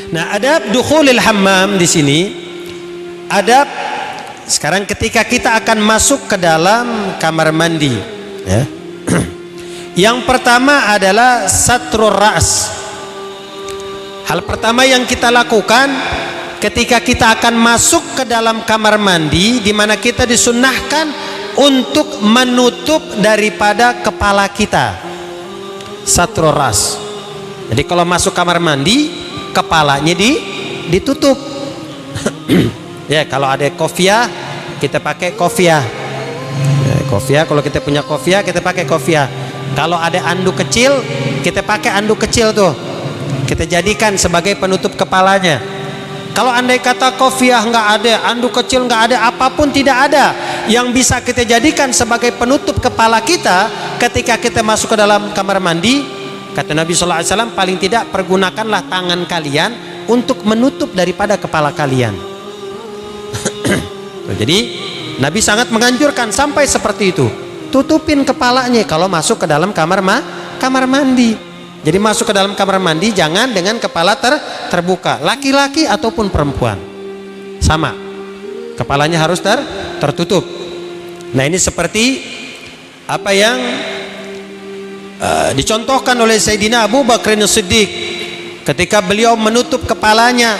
Nah, adab dukhulil hammam di sini, adab sekarang ketika kita akan masuk ke dalam kamar mandi, ya. Yang pertama adalah satrul ra's. Hal pertama yang kita lakukan ketika kita akan masuk ke dalam kamar mandi, di mana kita disunnahkan untuk menutup daripada kepala kita. Satrul ra's. Jadi kalau masuk kamar mandi, kepalanya ditutup. Ya, kalau ada kofiah, kita pakai kofiah. Ya, kofiah, kalau kita punya kofiah, kita pakai kofiah. Kalau ada anduk kecil, kita pakai anduk kecil tuh. Kita jadikan sebagai penutup kepalanya. Kalau andai kata kofiah nggak ada, anduk kecil nggak ada, apapun tidak ada yang bisa kita jadikan sebagai penutup kepala kita ketika kita masuk ke dalam kamar mandi, kata Nabi Sallallahu Alaihi Wasallam, paling tidak pergunakanlah tangan kalian untuk menutup daripada kepala kalian. Jadi Nabi sangat menganjurkan sampai seperti itu. Tutupin kepalanya kalau masuk ke dalam kamar mandi. Jadi masuk ke dalam kamar mandi jangan dengan kepala terbuka, laki-laki ataupun perempuan sama, kepalanya harus tertutup. Nah, ini seperti apa yang dicontohkan oleh Sayyidina Abu Bakar As-Siddiq ketika beliau menutup kepalanya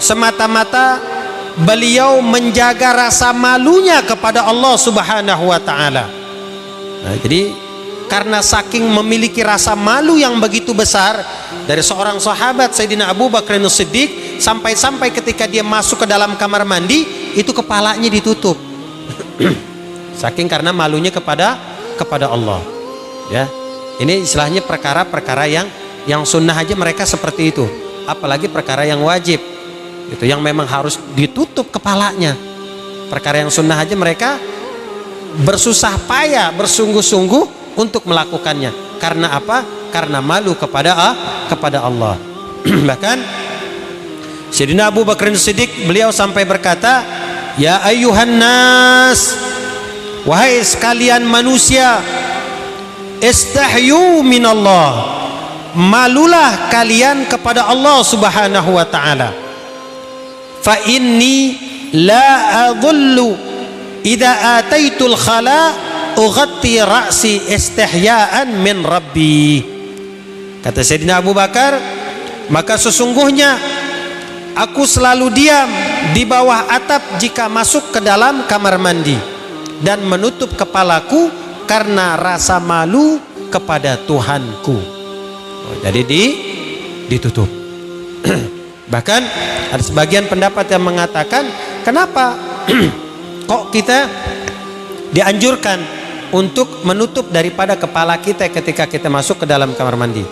semata-mata beliau menjaga rasa malunya kepada Allah Subhanahu wa taala. Nah, jadi karena saking memiliki rasa malu yang begitu besar dari seorang sahabat Sayyidina Abu Bakar As-Siddiq, sampai-sampai ketika dia masuk ke dalam kamar mandi itu kepalanya ditutup. Saking karena malunya kepada Allah. Ya. Ini istilahnya perkara-perkara yang sunnah aja mereka seperti itu. Apalagi perkara yang wajib. Itu yang memang harus ditutup kepalanya. Perkara yang sunnah aja mereka bersusah payah, bersungguh-sungguh untuk melakukannya. Karena apa? Karena malu kepada Allah. Bahkan Sayyidina Abu Bakar As-Siddiq beliau sampai berkata, "Ya ayyuhan nas, wahai sekalian manusia, istahyu minallah, malulah kalian kepada Allah Subhanahu wa taala. Fa inni la adullu idza ataitul khala ughatti ra'si istihya'an min rabbi." Kata Sayyidina Abu Bakar, maka sesungguhnya aku selalu diam di bawah atap jika masuk ke dalam kamar mandi dan menutup kepalaku karena rasa malu kepada Tuhanku. Jadi ditutup. Bahkan ada sebagian pendapat yang mengatakan, kenapa kok kita dianjurkan untuk menutup daripada kepala kita ketika kita masuk ke dalam kamar mandi?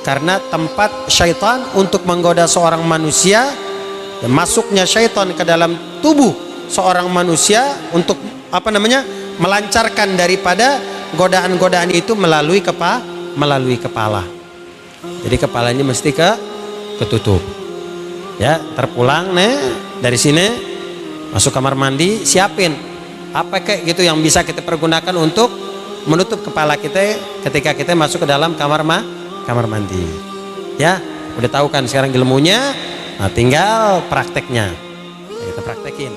Karena tempat syaitan untuk menggoda seorang manusia, dan masuknya syaitan ke dalam tubuh seorang manusia untuk melancarkan daripada godaan-godaan itu melalui kepala. Jadi kepalanya mesti ketutup. Ya, terpulang nih dari sini masuk kamar mandi, siapin apa kayak gitu yang bisa kita pergunakan untuk menutup kepala kita ketika kita masuk ke dalam kamar mandi. Ya, udah tahu kan sekarang ilmunya, nah tinggal prakteknya. Kita praktekin.